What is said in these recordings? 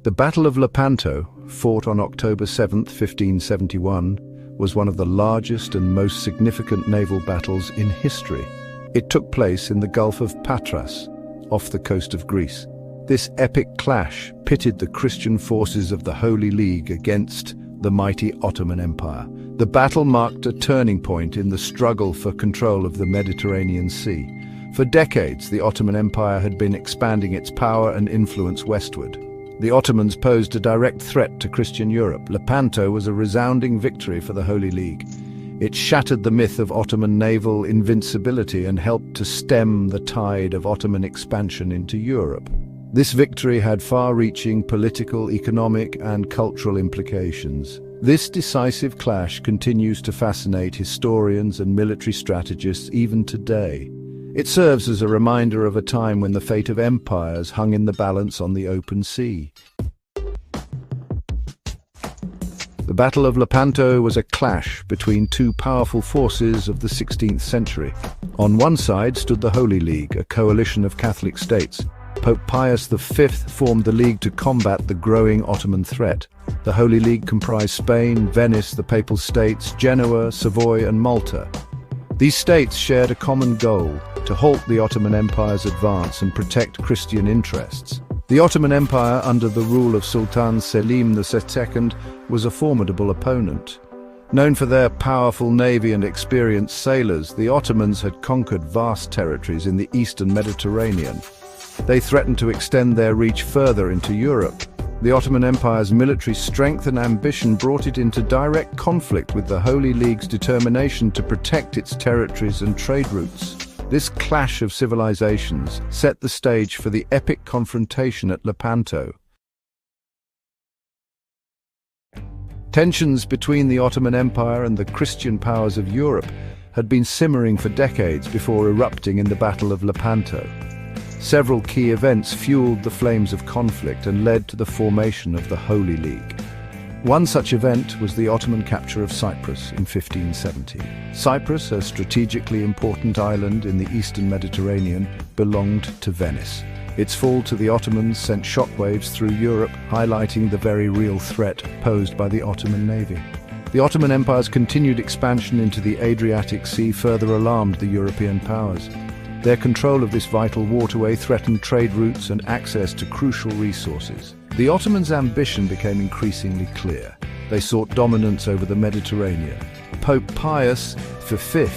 The Battle of Lepanto, fought on October 7, 1571, was one of the largest and most significant naval battles in history. It took place in the Gulf of Patras, off the coast of Greece. This epic clash pitted the Christian forces of the Holy League against the mighty Ottoman Empire. The battle marked a turning point in the struggle for control of the Mediterranean Sea. For decades, the Ottoman Empire had been expanding its power and influence westward. The Ottomans posed a direct threat to Christian Europe. Lepanto was a resounding victory for the Holy League. It shattered the myth of Ottoman naval invincibility and helped to stem the tide of Ottoman expansion into Europe. This victory had far-reaching political, economic, and cultural implications. This decisive clash continues to fascinate historians and military strategists even today. It serves as a reminder of a time when the fate of empires hung in the balance on the open sea. The Battle of Lepanto was a clash between two powerful forces of the 16th century. On one side stood the Holy League, a coalition of Catholic states. Pope Pius V formed the League to combat the growing Ottoman threat. The Holy League comprised Spain, Venice, the Papal States, Genoa, Savoy, and Malta. These states shared a common goal: to halt the Ottoman Empire's advance and protect Christian interests. The Ottoman Empire, under the rule of Sultan Selim II, was a formidable opponent. Known for their powerful navy and experienced sailors, the Ottomans had conquered vast territories in the eastern Mediterranean. They threatened to extend their reach further into Europe. The Ottoman Empire's military strength and ambition brought it into direct conflict with the Holy League's determination to protect its territories and trade routes. This clash of civilizations set the stage for the epic confrontation at Lepanto. Tensions between the Ottoman Empire and the Christian powers of Europe had been simmering for decades before erupting in the Battle of Lepanto. Several key events fueled the flames of conflict and led to the formation of the Holy League. One such event was the Ottoman capture of Cyprus in 1570. Cyprus, a strategically important island in the eastern Mediterranean, belonged to Venice. Its fall to the Ottomans sent shockwaves through Europe, highlighting the very real threat posed by the Ottoman navy. The Ottoman Empire's continued expansion into the Adriatic Sea further alarmed the European powers. Their control of this vital waterway threatened trade routes and access to crucial resources. The Ottomans' ambition became increasingly clear. They sought dominance over the Mediterranean. Pope Pius V,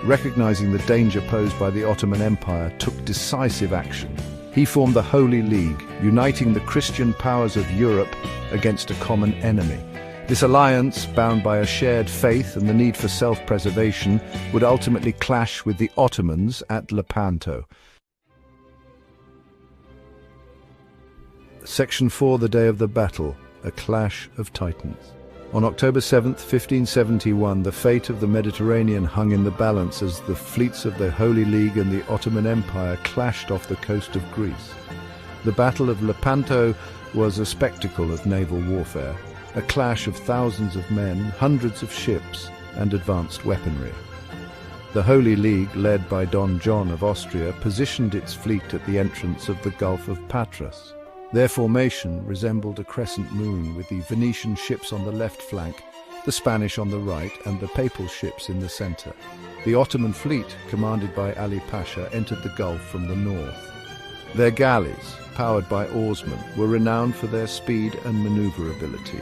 recognizing the danger posed by the Ottoman Empire, took decisive action. He formed the Holy League, uniting the Christian powers of Europe against a common enemy. This alliance, bound by a shared faith and the need for self-preservation, would ultimately clash with the Ottomans at Lepanto. Section 4, the day of the battle, a clash of titans. On October 7, 1571, the fate of the Mediterranean hung in the balance as the fleets of the Holy League and the Ottoman Empire clashed off the coast of Greece. The Battle of Lepanto was a spectacle of naval warfare, a clash of thousands of men, hundreds of ships, and advanced weaponry. The Holy League, led by Don John of Austria, positioned its fleet at the entrance of the Gulf of Patras. Their formation resembled a crescent moon, with the Venetian ships on the left flank, the Spanish on the right, and the Papal ships in the center. The Ottoman fleet, commanded by Ali Pasha, entered the Gulf from the north. Their galleys, powered by oarsmen, were renowned for their speed and maneuverability.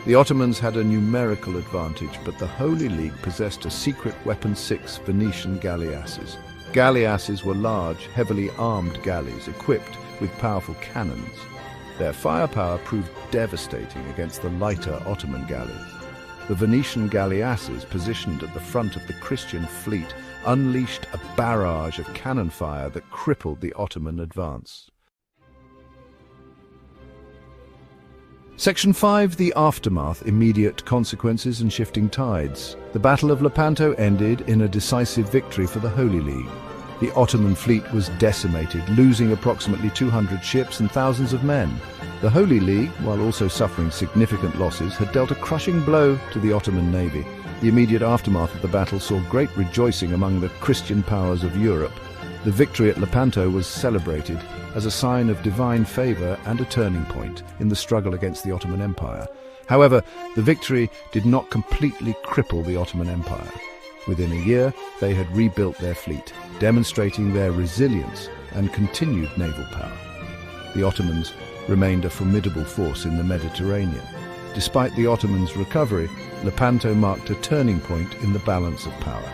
The Ottomans had a numerical advantage, but the Holy League possessed a secret weapon: 6 Venetian galleasses. Galleasses were large, heavily armed galleys equipped with powerful cannons. Their firepower proved devastating against the lighter Ottoman galleys. The Venetian galleasses, positioned at the front of the Christian fleet, unleashed a barrage of cannon fire that crippled the Ottoman advance. Section 5, the aftermath, immediate consequences and shifting tides. The Battle of Lepanto ended in a decisive victory for the Holy League. The Ottoman fleet was decimated, losing approximately 200 ships and thousands of men. The Holy League, while also suffering significant losses, had dealt a crushing blow to the Ottoman navy. The immediate aftermath of the battle saw great rejoicing among the Christian powers of Europe. The victory at Lepanto was celebrated as a sign of divine favor and a turning point in the struggle against the Ottoman Empire. However, the victory did not completely cripple the Ottoman Empire. Within a year, they had rebuilt their fleet, demonstrating their resilience and continued naval power. The Ottomans remained a formidable force in the Mediterranean. Despite the Ottomans' recovery, Lepanto marked a turning point in the balance of power.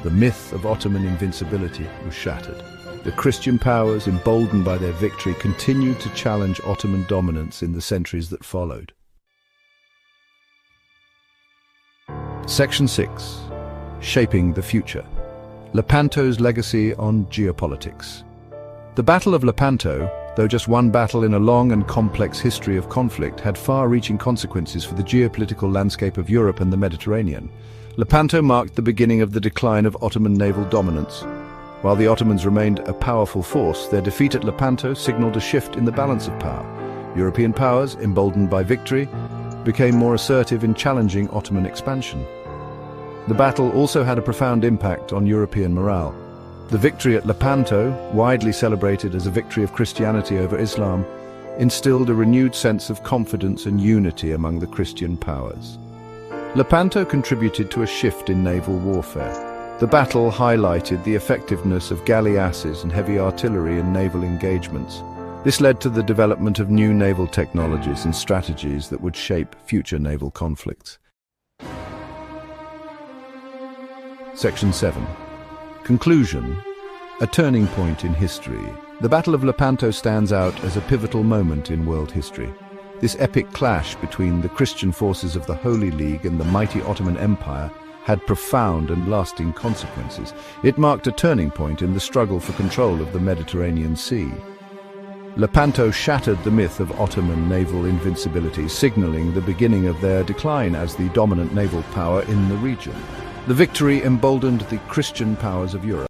The myth of Ottoman invincibility was shattered. The Christian powers, emboldened by their victory, continued to challenge Ottoman dominance in the centuries that followed. Section 6. Shaping the Future. Lepanto's Legacy on Geopolitics. The Battle of Lepanto, though just one battle in a long and complex history of conflict, had far-reaching consequences for the geopolitical landscape of Europe and the Mediterranean. Lepanto marked the beginning of the decline of Ottoman naval dominance. While the Ottomans remained a powerful force, their defeat at Lepanto signaled a shift in the balance of power. European powers, emboldened by victory, became more assertive in challenging Ottoman expansion. The battle also had a profound impact on European morale. The victory at Lepanto, widely celebrated as a victory of Christianity over Islam, instilled a renewed sense of confidence and unity among the Christian powers. Lepanto contributed to a shift in naval warfare. The battle highlighted the effectiveness of galleasses and heavy artillery in naval engagements. This led to the development of new naval technologies and strategies that would shape future naval conflicts. Section 7. Conclusion. A turning point in history. The Battle of Lepanto stands out as a pivotal moment in world history. This epic clash between the Christian forces of the Holy League and the mighty Ottoman Empire had profound and lasting consequences. It marked a turning point in the struggle for control of the Mediterranean Sea. Lepanto shattered the myth of Ottoman naval invincibility, signaling the beginning of their decline as the dominant naval power in the region. The victory emboldened the Christian powers of Europe.